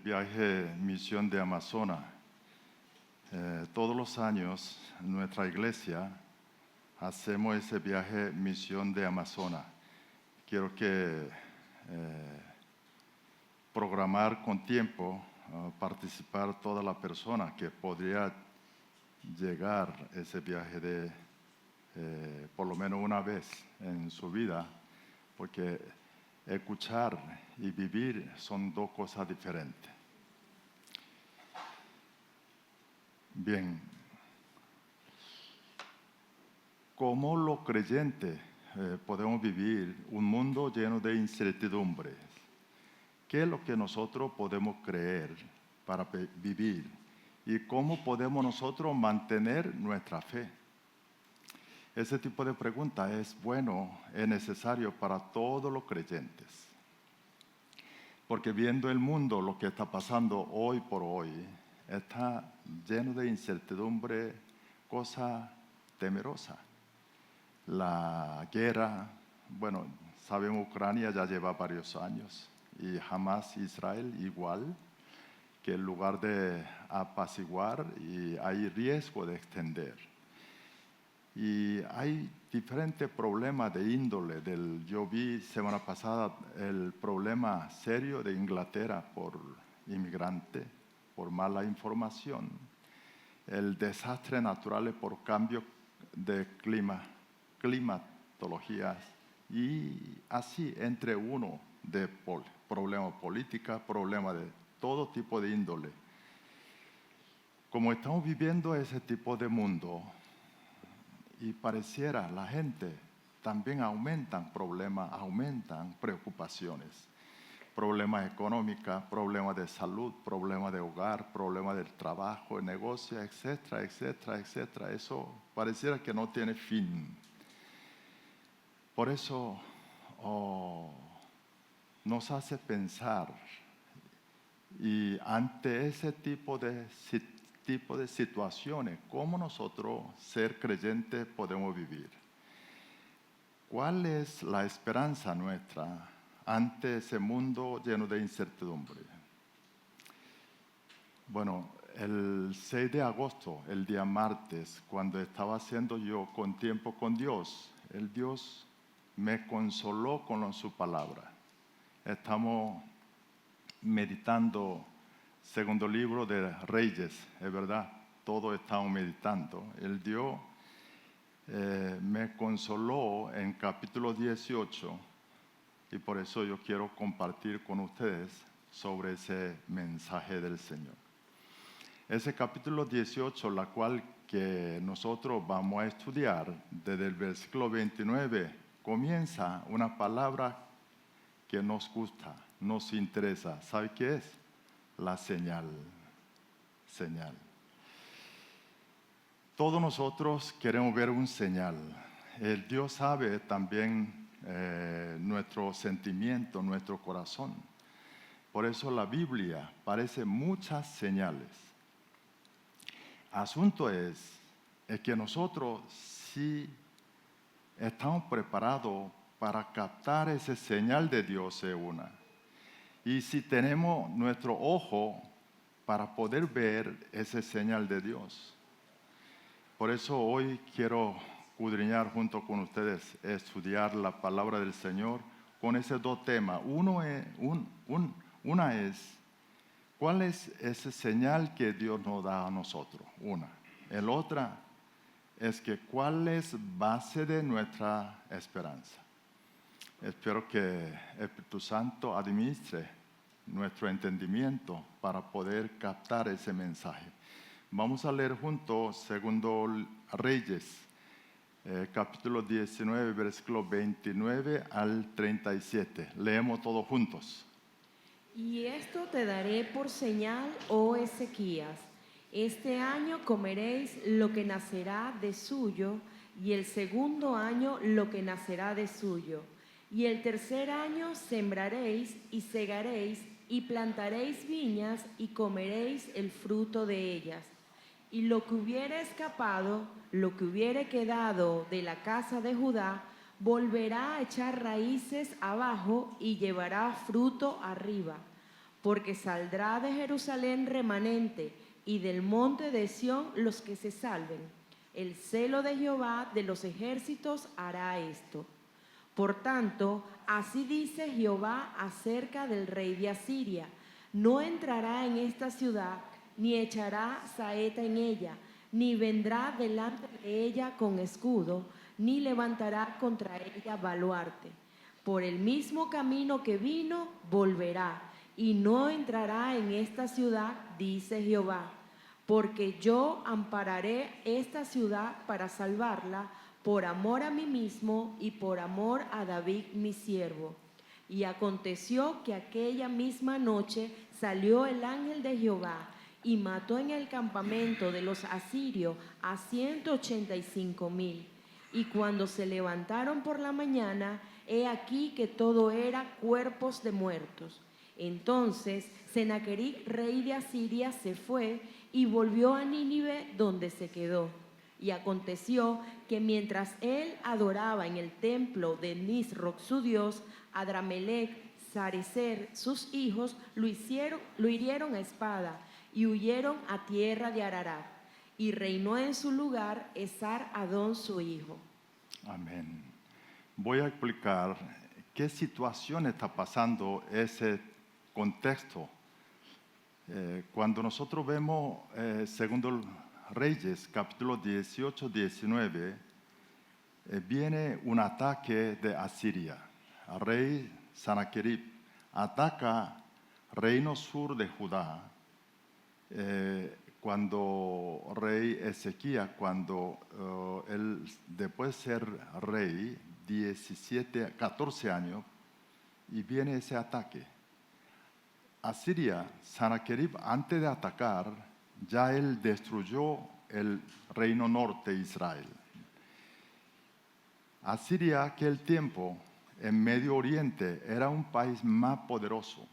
Viaje Misión de Amazonas. Todos los años en nuestra iglesia hacemos ese viaje Misión de Amazonas. Quiero que programar con tiempo, participar toda la persona que podría llegar a ese viaje de por lo menos una vez en su vida, porque escuchar y vivir son dos cosas diferentes. Bien, ¿cómo los creyentes podemos vivir un mundo lleno de incertidumbres? ¿Qué es lo que nosotros podemos creer para vivir? ¿Y cómo podemos nosotros mantener nuestra fe? Ese tipo de pregunta es bueno, es necesario para todos los creyentes. Porque viendo el mundo, lo que está pasando hoy por hoy, está lleno de incertidumbre, cosas temerosas. La guerra, bueno, sabemos Ucrania ya lleva varios años y Hamas, Israel igual, que en lugar de apaciguar y hay riesgo de extender. Y hay diferentes problemas de índole. Yo vi semana pasada el problema serio de Inglaterra por inmigrantes, por mala información, el desastre natural por cambio de climatologías y así entre uno de problemas políticos, problemas de todo tipo de índole. Como estamos viviendo ese tipo de mundo, y pareciera la gente también aumentan problemas, aumentan preocupaciones, problemas económicos, problemas de salud, problemas de hogar, problemas del trabajo, de negocio, etcétera, etcétera, etcétera. Eso pareciera que no tiene fin. Por eso nos hace pensar y ante ese tipo de situaciones, ¿cómo nosotros, ser creyentes, podemos vivir? ¿Cuál es la esperanza nuestra ante ese mundo lleno de incertidumbre? Bueno, el 6 de agosto, el día martes, cuando estaba haciendo yo con tiempo con Dios, el Dios me consoló con su palabra. Estamos meditando segundo libro de Reyes, es verdad, todo estamos meditando. El Dios me consoló en capítulo 18 y por eso yo quiero compartir con ustedes sobre ese mensaje del Señor. Ese capítulo 18, la cual que nosotros vamos a estudiar desde el versículo 29, comienza una palabra que nos gusta, nos interesa. ¿Sabe qué es? La señal. Señal. Todos nosotros queremos ver un señal. El Dios sabe también nuestro sentimiento, nuestro corazón. Por eso la Biblia parece muchas señales. Asunto es que nosotros sí estamos preparados para captar esa señal de Dios en una. Y si tenemos nuestro ojo para poder ver esa señal de Dios. Por eso hoy quiero escudriñar junto con ustedes, estudiar la palabra del Señor con esos dos temas. Una es, ¿cuál es esa señal que Dios nos da a nosotros? Una. El otra es que, ¿cuál es base de nuestra esperanza? Espero que el Espíritu Santo administre nuestro entendimiento para poder captar ese mensaje. Vamos a leer juntos segundo Reyes, capítulo 19, versículo 29 al 37. Leemos todos juntos. Y esto te daré por señal, oh Ezequías. Este año comeréis lo que nacerá de suyo, y el segundo año lo que nacerá de suyo. Y el tercer año sembraréis y segaréis y plantaréis viñas y comeréis el fruto de ellas. Y lo que hubiere escapado, lo que hubiere quedado de la casa de Judá, volverá a echar raíces abajo y llevará fruto arriba. porque saldrá de Jerusalén remanente y del monte de Sión los que se salven. El celo de Jehová de los ejércitos hará esto. Por tanto, así dice Jehová acerca del rey de Asiria: no entrará en esta ciudad, ni echará saeta en ella, ni vendrá delante de ella con escudo, ni levantará contra ella baluarte. Por el mismo camino que vino, volverá, y no entrará en esta ciudad, dice Jehová. Porque yo ampararé esta ciudad para salvarla, por amor a mí mismo y por amor a David mi siervo. Y aconteció que aquella misma noche salió el ángel de Jehová y mató en el campamento de los asirios a 185,000. Y cuando se levantaron por la mañana, he aquí que todo era cuerpos de muertos. Entonces Sennacherib, rey de Asiria, se fue y volvió a Nínive, donde se quedó. Y aconteció que mientras él adoraba en el templo de Nisroch su dios, Adramelech, Sarecer, sus hijos, lo hirieron a espada y huyeron a tierra de Ararat. Y reinó en su lugar Esar-Adón su hijo. Amén. Voy a explicar qué situación está pasando ese contexto. Cuando nosotros vemos segundo Reyes, capítulo 18, 19, viene un ataque de Asiria. El rey Sennacherib ataca reino sur de Judá. Cuando rey Ezequías, cuando él después de ser rey, 14 años, y viene ese ataque. Asiria, Sennacherib, antes de atacar, ya él destruyó el reino norte de Israel. Asiria, aquel tiempo, en Medio Oriente, era un país más poderoso,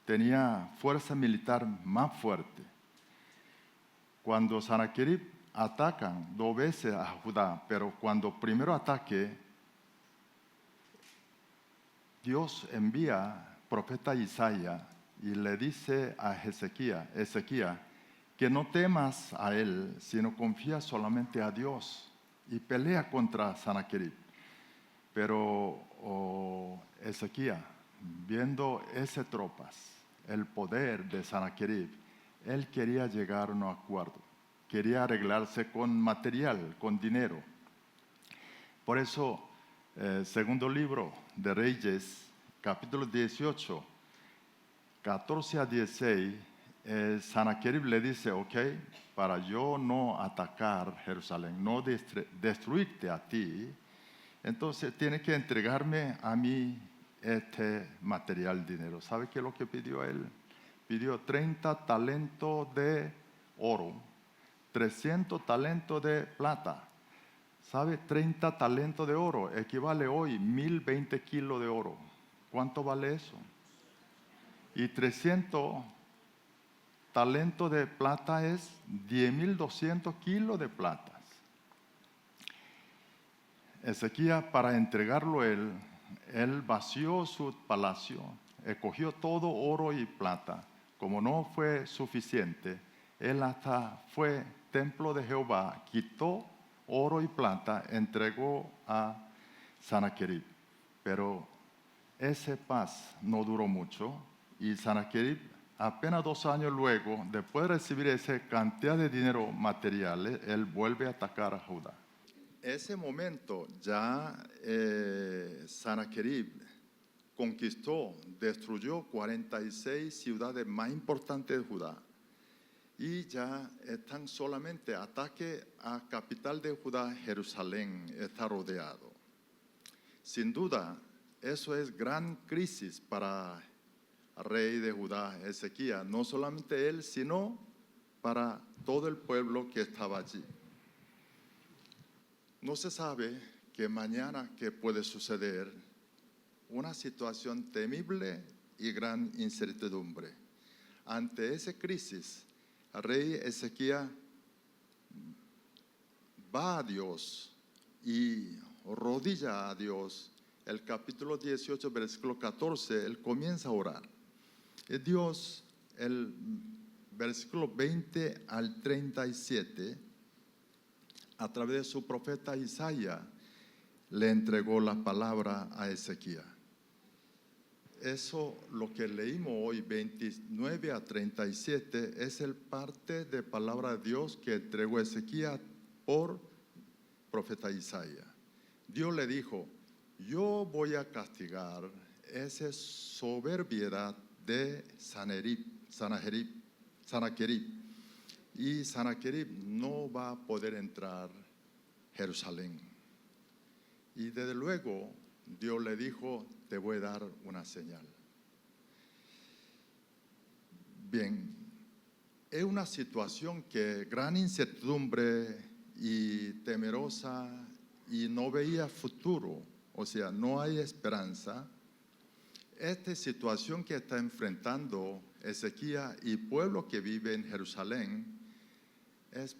tenía fuerza militar más fuerte. Cuando Sennacherib atacan 2 veces a Judá, pero cuando primero ataque, Dios envía profeta Isaías y le dice a Ezequías, que no temas a él, sino confía solamente a Dios y pelea contra Sennacherib. Pero Ezequías, viendo esas tropas, el poder de Sennacherib, él quería llegar a un acuerdo, quería arreglarse con material, con dinero. Por eso, segundo libro de Reyes, capítulo 18, 14 a 16, Sennacherib le dice, ok, para yo no atacar Jerusalén, no destruirte a ti, entonces tiene que entregarme a mí este material, dinero. ¿Sabe qué es lo que pidió él? Pidió 30 talentos de oro, 300 talentos de plata. ¿Sabe? 30 talentos de oro equivale hoy 1,020 kilos de oro. ¿Cuánto vale eso? Y 300 talentos de plata es 10,200 kilos de plata. Ezequías, para entregarlo él vació su palacio, cogió todo oro y plata. Como no fue suficiente, él hasta fue templo de Jehová, quitó oro y plata, entregó a Sennacherib. Pero ese paz no duró mucho y Sennacherib, apenas 2 años luego, después de recibir esa cantidad de dinero material, él vuelve a atacar a Judá. Ese momento ya Sennacherib conquistó, destruyó 46 ciudades más importantes de Judá y ya están solamente ataque a capital de Judá, Jerusalén, está rodeado. Sin duda, eso es gran crisis para el rey de Judá, Ezequías, no solamente él, sino para todo el pueblo que estaba allí. No se sabe que mañana qué puede suceder, una situación temible y gran incertidumbre. Ante esa crisis, el rey Ezequías va a Dios y rodilla a Dios. El capítulo 18, versículo 14, él comienza a orar. Dios, el versículo 20 al 37, a través de su profeta Isaías, le entregó la palabra a Ezequías. Eso, lo que leímos hoy, 29 a 37, es el parte de palabra de Dios que entregó Ezequías por profeta Isaías. Dios le dijo, yo voy a castigar esa soberbiedad de Sanaquerib, y Sanaquerib no va a poder entrar a Jerusalén. Y desde luego Dios le dijo, te voy a dar una señal. Bien, es una situación que gran incertidumbre y temerosa y no veía futuro, o sea, no hay esperanza. Esta situación que está enfrentando Ezequías y pueblo que vive en Jerusalén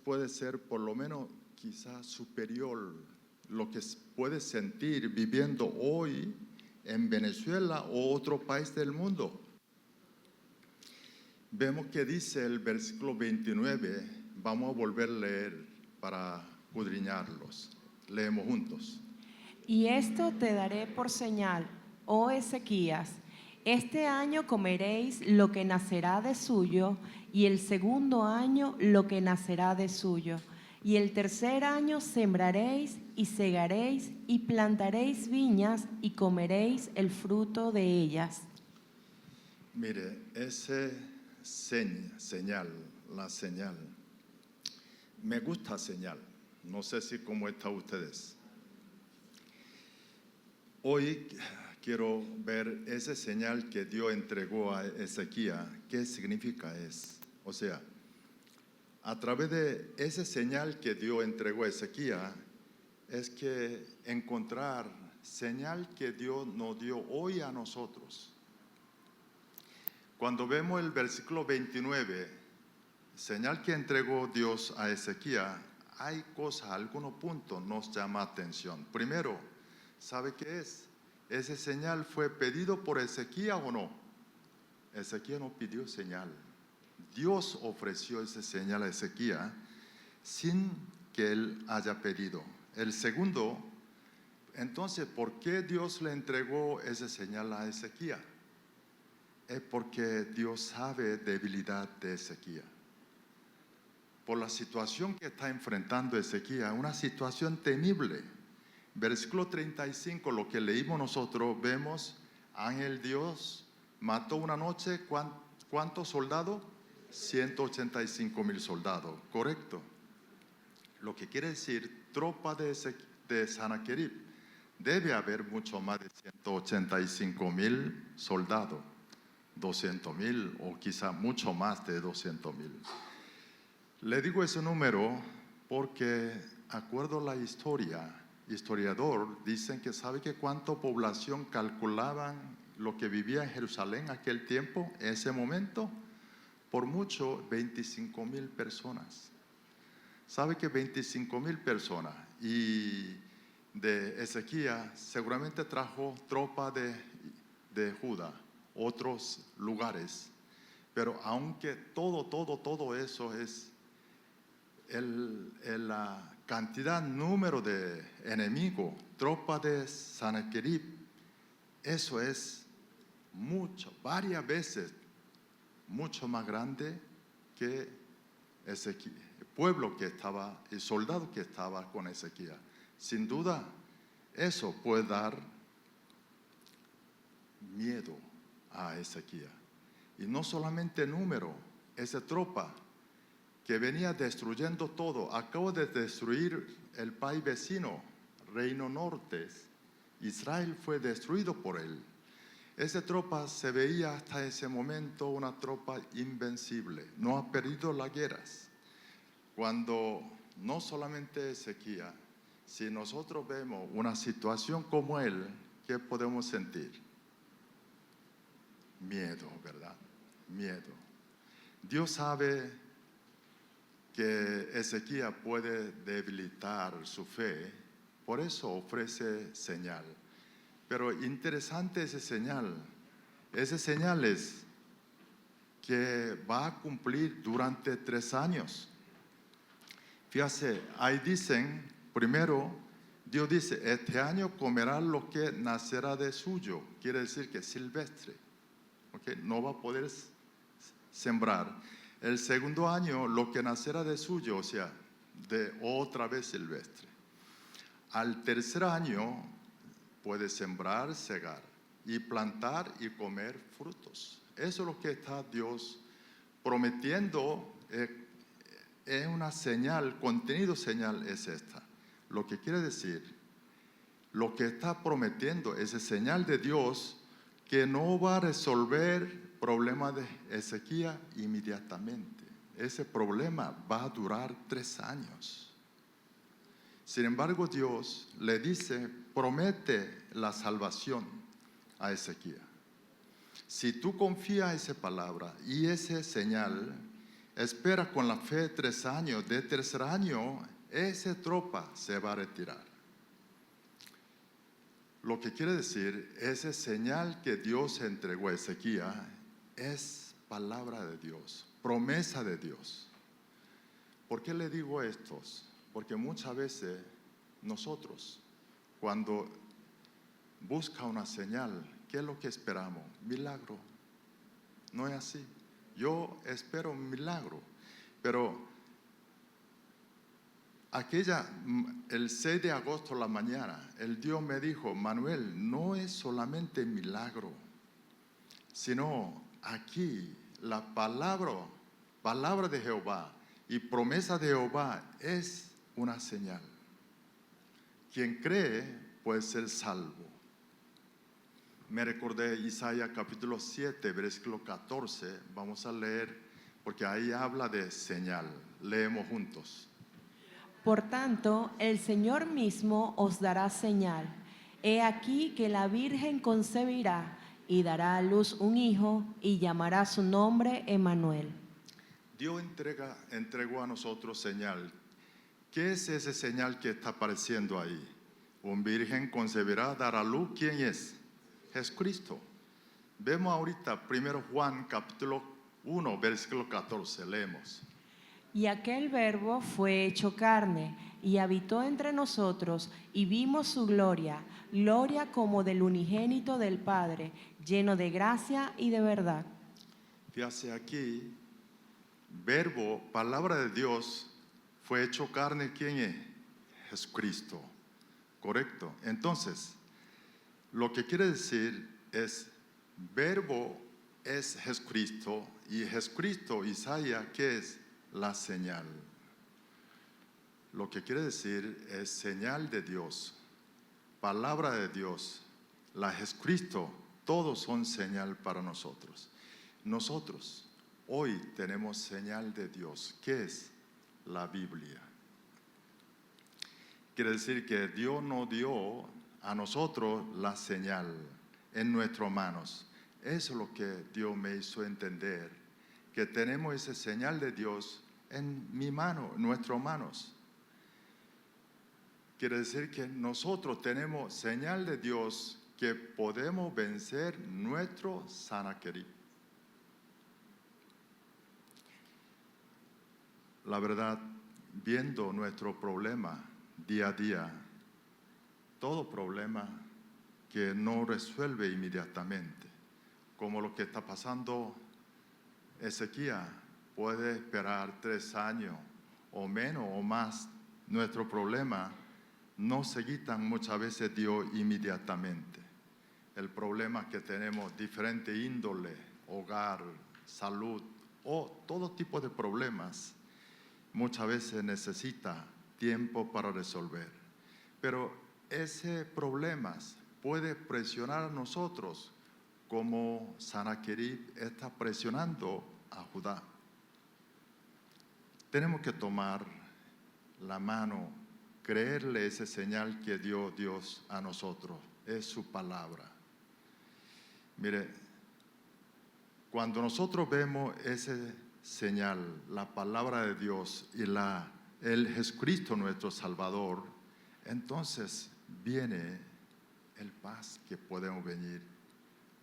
puede ser por lo menos quizás superior lo que puede sentir viviendo hoy en Venezuela o otro país del mundo. Vemos que dice el versículo 29, vamos a volver a leer para escudriñarlos. Leemos juntos. Y esto te daré por señal, oh Ezequías, este año comeréis lo que nacerá de suyo, y el segundo año lo que nacerá de suyo, y el tercer año sembraréis y segaréis y plantaréis viñas y comeréis el fruto de ellas. Mire, ese señal, la señal, me gusta señal, no sé si cómo están ustedes. Hoy quiero ver esa señal que Dios entregó a Ezequías. ¿Qué significa eso? O sea, a través de esa señal que Dios entregó a Ezequías, es que encontrar señal que Dios nos dio hoy a nosotros. Cuando vemos el versículo 29, señal que entregó Dios a Ezequías, hay cosas, algunos puntos nos llama atención. Primero, ¿sabe qué es? ¿Ese señal fue pedido por Ezequías o no? Ezequías no pidió señal. Dios ofreció esa señal a Ezequías sin que él haya pedido. El segundo, entonces, ¿por qué Dios le entregó esa señal a Ezequías? Es porque Dios sabe debilidad de Ezequías. Por la situación que está enfrentando Ezequías, una situación temible. Versículo 35, lo que leímos nosotros, vemos, ángel Dios mató una noche, ¿cuántos soldados? 185,000 soldados, correcto. Lo que quiere decir, tropa de Sanaquerib, debe haber mucho más de 185,000 soldados, 200,000 o quizá mucho más de 200,000. Le digo ese número porque, acuerdo a la historiador, dicen que sabe que cuánta población calculaban lo que vivía en Jerusalén en aquel tiempo, en ese momento, por mucho 25,000 personas. Sabe que 25,000 personas, y de Ezequías seguramente trajo tropa de Judá, otros lugares, pero aunque todo eso es la cantidad, número de enemigos, tropa de Sanaquerib, eso es mucho, varias veces mucho más grande que Ezequías, el pueblo que estaba, el soldado que estaba con Ezequías. Sin duda, eso puede dar miedo a Ezequías. Y no solamente número, esa tropa que venía destruyendo todo, acabó de destruir el país vecino, Reino Norte. Israel fue destruido por él. Esa tropa se veía hasta ese momento una tropa invencible, no ha perdido las guerras. Cuando no solamente Ezequías, si nosotros vemos una situación como él, ¿qué podemos sentir? Miedo, ¿verdad? Miedo. Dios sabe que Ezequías puede debilitar su fe, por eso ofrece señal. Pero interesante esa señal. Esa señal es que va a cumplir durante 3 años. Fíjate, ahí dicen, primero, Dios dice, este año comerá lo que nacerá de suyo, quiere decir que es silvestre, ¿okay? No va a poder sembrar. El segundo año, lo que nacerá de suyo, o sea, de otra vez silvestre. Al tercer año, puede sembrar, cegar, y plantar y comer frutos. Eso es lo que está Dios prometiendo. Es una señal, contenido señal es esta. Lo que quiere decir, lo que está prometiendo es señal de Dios que no va a resolver problemas de sequía inmediatamente. Ese problema va a durar 3 años. Sin embargo, Dios le dice, promete la salvación a Ezequiel. Si tú confías en esa palabra y esa señal, espera con la fe 3 años. De tercer año, esa tropa se va a retirar. Lo que quiere decir, esa señal que Dios entregó a Ezequiel es palabra de Dios, promesa de Dios. ¿Por qué le digo esto? Porque muchas veces nosotros, cuando busca una señal, ¿qué es lo que esperamos? Milagro. No es así. Yo espero un milagro, pero el 6 de agosto a la mañana, el Dios me dijo, Manuel, no es solamente milagro, sino aquí la palabra de Jehová y promesa de Jehová es una señal. Quien cree puede ser salvo. Me recordé Isaías capítulo 7, versículo 14. Vamos a leer, porque ahí habla de señal. Leemos juntos. Por tanto, el Señor mismo os dará señal. He aquí que la Virgen concebirá y dará a luz un hijo y llamará su nombre Emmanuel. Dios entregó a nosotros señal. ¿Qué es ese señal que está apareciendo ahí? Un virgen concebirá, dará a luz. ¿Quién es? Jesucristo. Vemos ahorita 1 Juan capítulo 1, versículo 14, leemos. Y aquel verbo fue hecho carne y habitó entre nosotros y vimos su gloria, gloria como del unigénito del Padre, lleno de gracia y de verdad. Fíjate aquí, verbo, palabra de Dios, fue hecho carne. ¿Quién es? Jesucristo. Correcto. Entonces, lo que quiere decir es, verbo es Jesucristo, y Jesucristo, Isaías, ¿qué es? La señal. Lo que quiere decir es señal de Dios, palabra de Dios, la Jesucristo, todos son señal para nosotros. Nosotros hoy tenemos señal de Dios, ¿qué es? La Biblia. Quiere decir que Dios nos dio a nosotros la señal en nuestras manos. Eso es lo que Dios me hizo entender, que tenemos esa señal de Dios en mi mano, en nuestras manos. Quiere decir que nosotros tenemos señal de Dios que podemos vencer nuestro Sanaquerib. La verdad, viendo nuestro problema día a día, todo problema que no resuelve inmediatamente, como lo que está pasando Ezequiel, puede esperar 3 años o menos o más. Nuestro problema no se quitan muchas veces Dios inmediatamente. El problema que tenemos, diferente índole, hogar, salud o todo tipo de problemas, muchas veces necesita tiempo para resolver. Pero ese problema puede presionar a nosotros como Sanaquerib está presionando a Judá. Tenemos que tomar la mano, creerle esa señal que dio Dios a nosotros, es su palabra. Mire, cuando nosotros vemos esa señal, la palabra de Dios y el Jesucristo nuestro Salvador, entonces viene el paz que podemos venir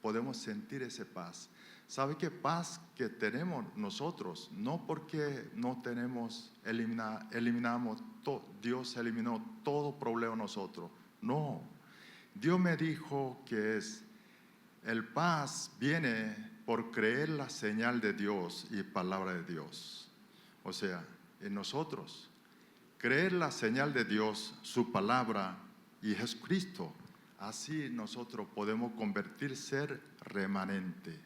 podemos sentir esa paz. ¿Sabe qué paz que tenemos nosotros? No porque no tenemos, Dios eliminó todo problema nosotros. No, Dios me dijo que el paz viene por creer la señal de Dios y palabra de Dios. O sea, en nosotros, creer la señal de Dios, su palabra y Jesucristo. Así nosotros podemos ser remanente.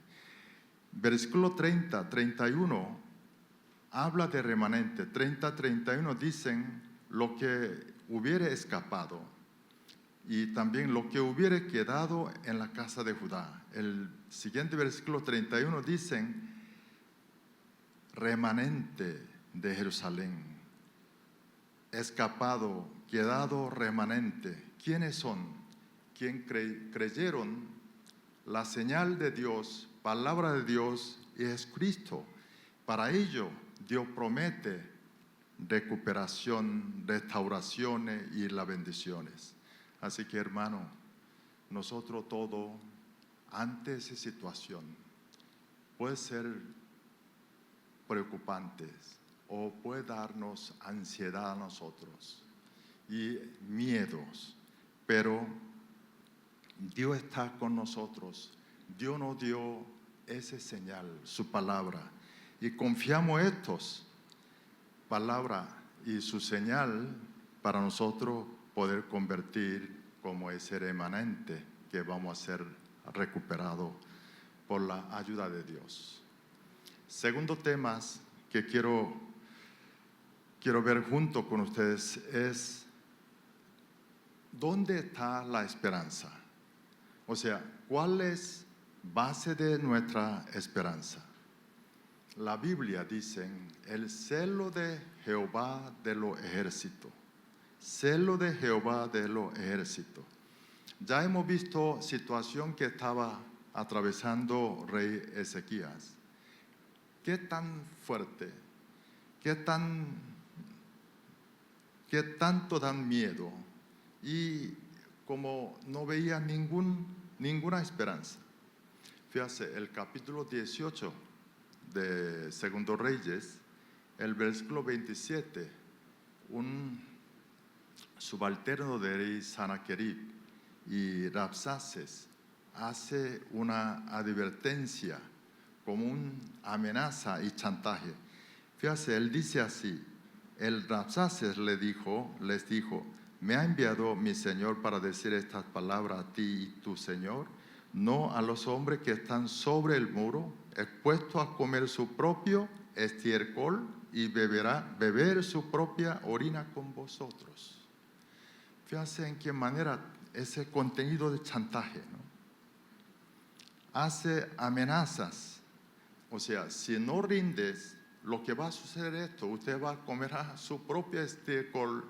Versículo 30, 31 habla de remanente. 30, 31 dicen lo que hubiera escapado y también lo que hubiera quedado en la casa de Judá. El siguiente versículo 31 dicen remanente de Jerusalén. Escapado, quedado remanente. ¿Quiénes son? Quien creyeron la señal de Dios, palabra de Dios y Jesucristo. Para ello, Dios promete recuperación, restauraciones y las bendiciones. Así que, hermano, nosotros todo, ante esa situación, puede ser preocupantes o puede darnos ansiedad a nosotros y miedos, pero Dios está con nosotros. Dios nos dio esa señal, su palabra, y confiamos estos palabra y su señal para nosotros poder convertir como ese remanente que vamos a ser recuperado por la ayuda de Dios. Segundo tema que quiero ver junto con ustedes es ¿dónde está la esperanza? O sea, ¿cuál es base de nuestra esperanza? La Biblia dice, el celo de Jehová de los ejércitos. Celo de Jehová de los ejércitos. Ya hemos visto situación que estaba atravesando rey Ezequías. ¿Qué tan fuerte? ¿Qué tanto dan miedo? Y como no veía ninguna esperanza. Fíjate, el capítulo 18 de Segundo Reyes, el versículo 27, un subalterno de rey Sanaquerib y Rabsaces hace una advertencia como una amenaza y chantaje. Fíjate, él dice así, el Rabsaces les dijo, ¿me ha enviado mi Señor para decir estas palabras a ti y tu Señor? No a los hombres que están sobre el muro, expuestos a comer su propio estiércol y beber su propia orina con vosotros. Fíjense en qué manera ese contenido de chantaje, ¿no? Hace amenazas. O sea, si no rindes, lo que va a suceder es esto: usted va a comer su propia estiércol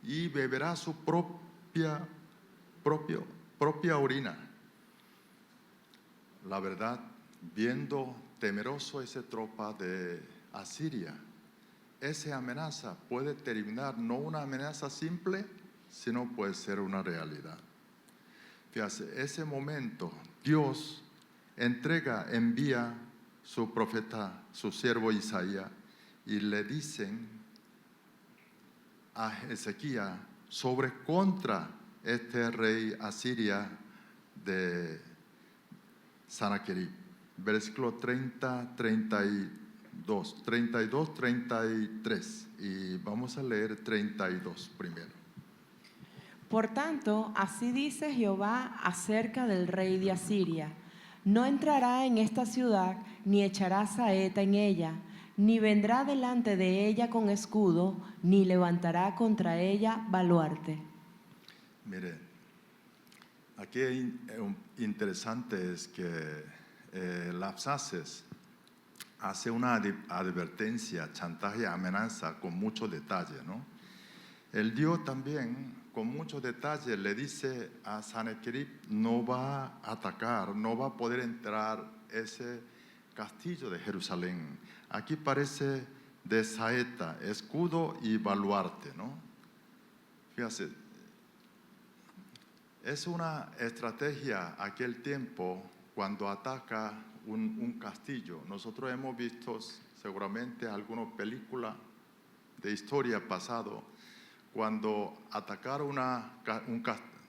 y beberá su propia orina. La verdad, viendo temeroso esa tropa de Asiria, esa amenaza puede terminar, no una amenaza simple, sino puede ser una realidad. Fíjate, ese momento Dios envía su profeta, su siervo Isaías, y le dicen a Ezequías contra este rey Asiria de Sanaquerib. Versículo 30, 32, 33. Y vamos a leer 32 primero. Por tanto, así dice Jehová acerca del rey de Asiria: no entrará en esta ciudad, ni echará saeta en ella, ni vendrá delante de ella con escudo, ni levantará contra ella baluarte. Mire, aquí interesante es que Rabsaces hace una advertencia, chantaje, amenaza con mucho detalle, ¿no? El Dios también, con mucho detalle, le dice a Sanaquerib: no va a atacar, no va a poder entrar ese castillo de Jerusalén. Aquí parece de saeta, escudo y baluarte, ¿no? Fíjate, es una estrategia aquel tiempo cuando ataca un castillo. Nosotros hemos visto seguramente algunas películas de historia pasado, cuando atacaron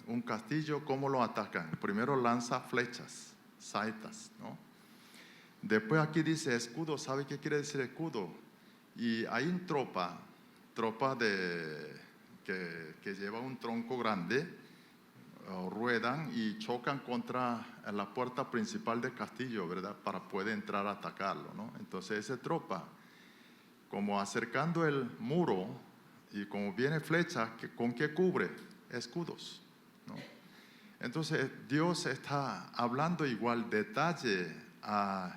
un castillo, ¿cómo lo atacan? Primero lanza flechas, saetas, ¿no? Después aquí dice escudo. ¿Sabe qué quiere decir escudo? Y hay una tropa que lleva un tronco grande, ruedan y chocan contra la puerta principal del castillo, ¿verdad? Para poder entrar a atacarlo, ¿no? Entonces esa tropa, como acercando el muro y como viene flecha, ¿con qué cubre? Escudos, ¿no? Entonces Dios está hablando igual detalle a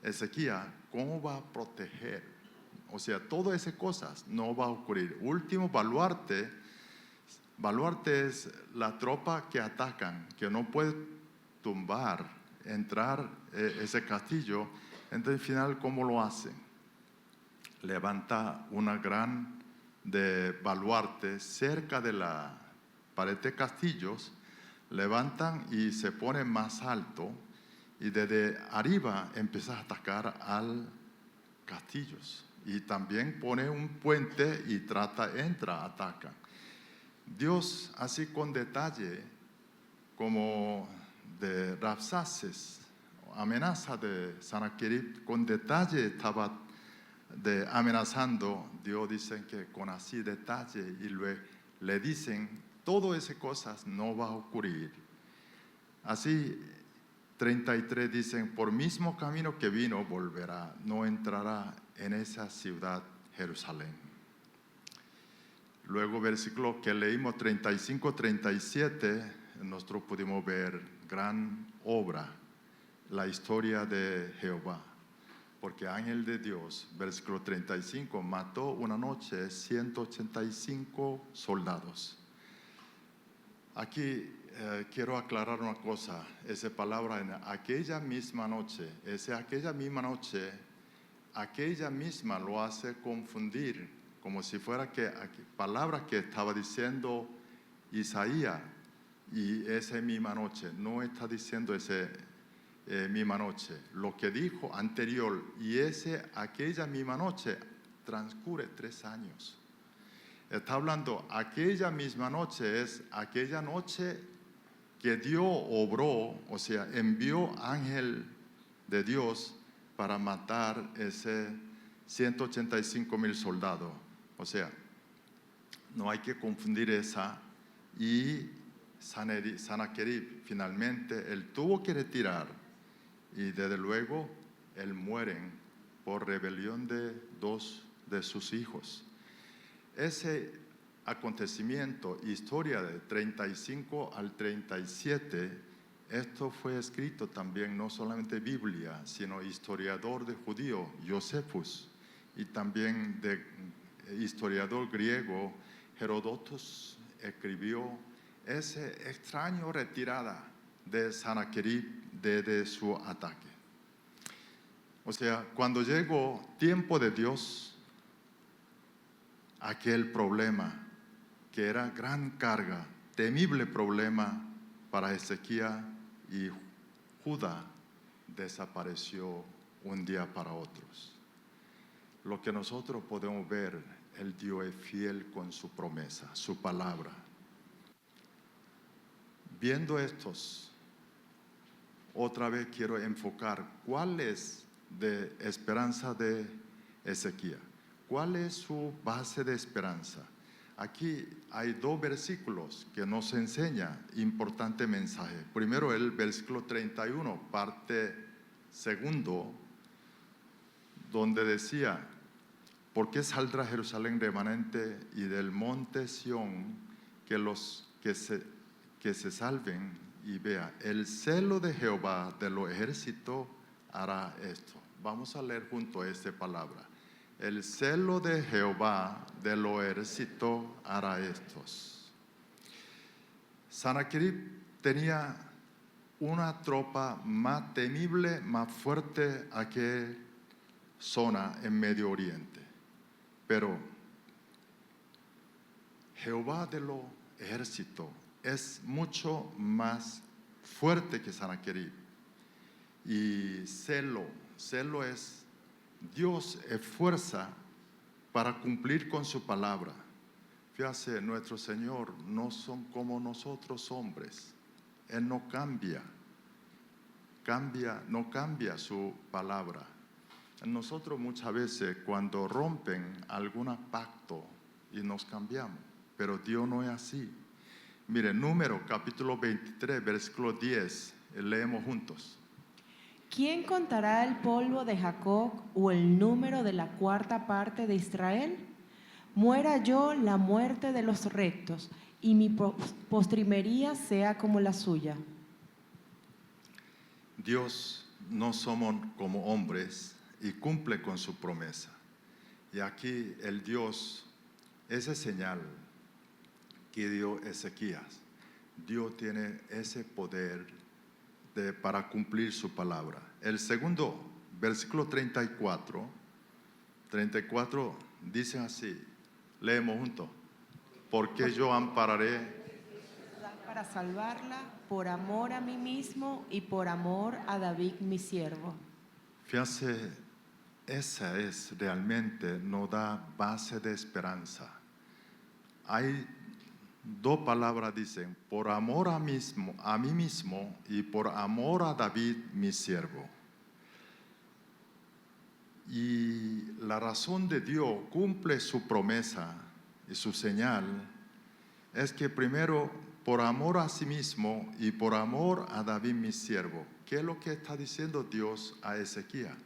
Ezequiel, cómo va a proteger. O sea, todas esas cosas no va a ocurrir. Último baluarte es la tropa que atacan, que no puede tumbar, entrar ese castillo. Entonces al final, ¿cómo lo hacen? Levanta una gran de baluarte cerca de la pared de castillos, levantan y se ponen más alto y desde arriba empieza a atacar al castillos. Y también pone un puente y entra, ataca. Dios, así con detalle, como de Rabsaces, amenaza de Sanaquerib, con detalle estaba amenazando. Dios dice que con así detalle y le dicen, todas esas cosas no va a ocurrir. Así 33 dicen, por mismo camino que vino volverá, no entrará en esa ciudad Jerusalén. Luego versículo que leímos 35-37, nosotros pudimos ver gran obra, la historia de Jehová. Porque ángel de Dios, versículo 35, mató una noche 185 soldados. Aquí quiero aclarar una cosa, esa palabra en aquella misma noche, aquella misma lo hace confundir, como si fuera palabras que estaba diciendo Isaías, y esa misma noche, no está diciendo esa misma noche. Lo que dijo anterior, y aquella misma noche, transcurre 3 años. Está hablando, aquella misma noche es aquella noche que Dios obró, o sea, envió ángel de Dios para matar ese 185,000 soldados. O sea, no hay que confundir esa. Y Sanaquerib, finalmente, él tuvo que retirar. Y desde luego, él muere por rebelión de 2 de sus hijos. Ese acontecimiento, historia de 35 al 37, esto fue escrito también, no solamente Biblia, sino historiador de judío, Josefus, y también historiador griego, Heródoto, escribió esa extraña retirada de Sanaquerib desde su ataque. O sea, cuando llegó tiempo de Dios, aquel problema que era gran carga, temible problema para Ezequiel y Judá, desapareció un día para otros. Lo que nosotros podemos ver, el Dios es fiel con su promesa, su palabra. Viendo estos, otra vez quiero enfocar cuál es de esperanza de Ezequiel. ¿Cuál es su base de esperanza? Aquí hay 2 versículos que nos enseñan importante mensaje. Primero el versículo 31, parte segundo, donde decía, ¿por qué saldrá Jerusalén remanente y del monte Sión que los que se salven? Y vea, el celo de Jehová de los ejércitos hará esto. Vamos a leer junto a esta palabra. El celo de Jehová de los ejércitos hará estos. Sanaquerib tenía una tropa más temible, más fuerte a que zona en Medio Oriente. Pero Jehová de los ejércitos es mucho más fuerte que Sanaquerib. Y celo es, Dios esfuerza para cumplir con su palabra. Fíjate, nuestro Señor no son como nosotros hombres. Él no no cambia su palabra. Nosotros muchas veces cuando rompen algún pacto y nos cambiamos, pero Dios no es así. Mire, Número capítulo 23, versículo 10, leemos juntos. ¿Quién contará el polvo de Jacob o el número de la cuarta parte de Israel? Muera yo la muerte de los rectos, y mi postrimería sea como la suya. Dios no somos como hombres y cumple con su promesa. Y aquí el Dios, esa señal que dio Ezequías, Dios tiene ese poder para cumplir su palabra. El segundo, versículo 34 dice así, leemos juntos. Porque yo ampararé Para salvarla por amor a mí mismo y por amor a David mi siervo. Fíjate, esa es realmente nos da base de esperanza. Hay dos palabras dicen, por amor a mí mismo y por amor a David mi siervo. Y la razón de Dios cumple su promesa y su señal es que primero por amor a sí mismo y por amor a David mi siervo. ¿Qué es lo que está diciendo Dios a Ezequías?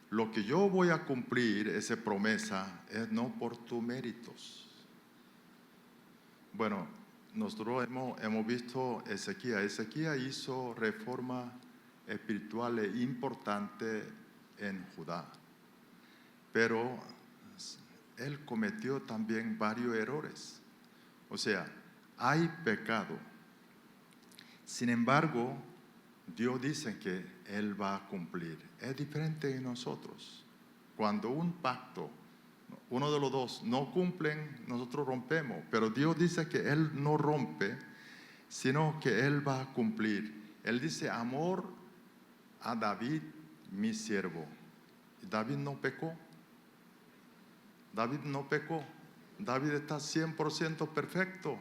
Lo que yo voy a cumplir, esa promesa, es no por tus méritos. Bueno, nosotros hemos visto Ezequías. Ezequías hizo reformas espirituales importantes en Judá, pero él cometió también varios errores. O sea, hay pecado. Sin embargo, Dios dice que Él va a cumplir. Es diferente de nosotros. Cuando un pacto, uno de los dos no cumplen, nosotros rompemos. Pero Dios dice que Él no rompe, sino que Él va a cumplir. Él dice, amor a David, mi siervo. David no pecó. David no pecó. David está 100% perfecto.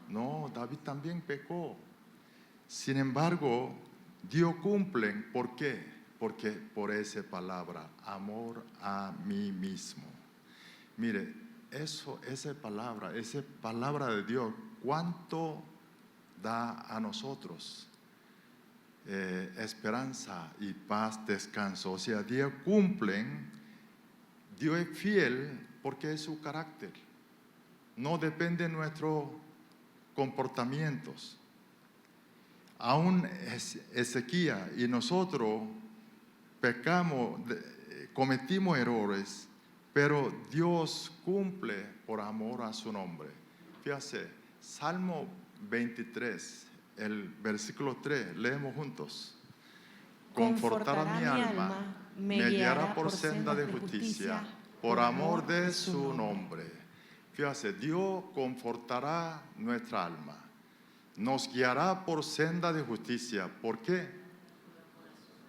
No, David también pecó. Sin embargo, Dios cumple. ¿Por qué? Porque por esa palabra, amor a mí mismo. Mire, esa palabra de Dios, ¿cuánto da a nosotros? Esperanza y paz, descanso. O sea, Dios cumple, Dios es fiel porque es su carácter. No depende de nuestros comportamientos. Aún Ezequías y nosotros pecamos, cometimos errores, pero Dios cumple por amor a su nombre. Fíjate, Salmo 23, el versículo 3, leemos juntos. Confortará mi alma, me guiará por senda de justicia, por amor de su nombre. Fíjate, Dios confortará nuestra alma, nos guiará por senda de justicia. ¿Por qué?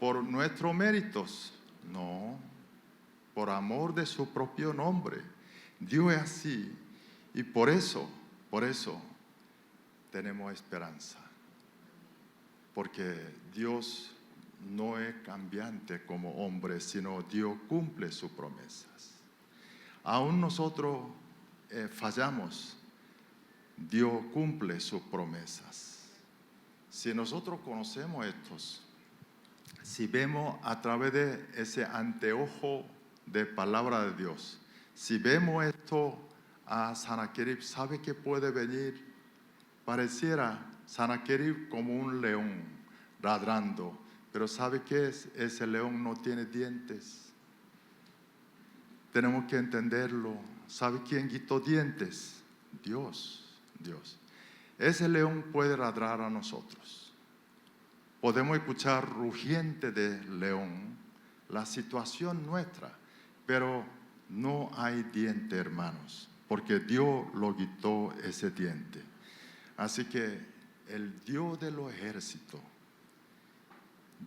¿Por nuestros méritos? No, por amor de su propio nombre. Dios es así y por eso tenemos esperanza, porque Dios no es cambiante como hombre, sino Dios cumple sus promesas. Aún nosotros fallamos, Dios cumple sus promesas. Si nosotros conocemos estos, si vemos a través de ese anteojo de palabra de Dios, si vemos esto a Sanaquerib, ¿sabe qué puede venir? Pareciera Sanaquerib como un león ladrando, pero ¿sabe qué es? Ese león no tiene dientes. Tenemos que entenderlo. ¿Sabe quién quitó dientes? Dios. Ese león puede ladrar a nosotros. Podemos escuchar rugiente de león, la situación nuestra, pero no hay diente, hermanos, porque Dios lo quitó ese diente. Así que el Dios de los ejércitos,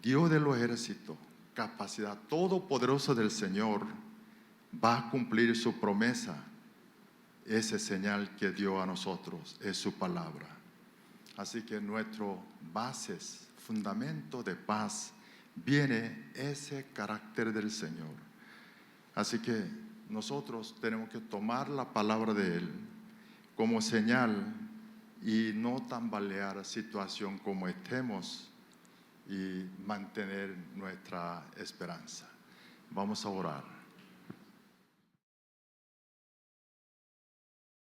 Dios de los ejércitos, capacidad todopoderosa del Señor, va a cumplir su promesa. Esa señal que dio a nosotros es su palabra. Así que nuestro bases, fundamento de paz, viene ese carácter del Señor. Así que nosotros tenemos que tomar la palabra de Él como señal y no tambalear la situación como estemos y mantener nuestra esperanza. Vamos a orar.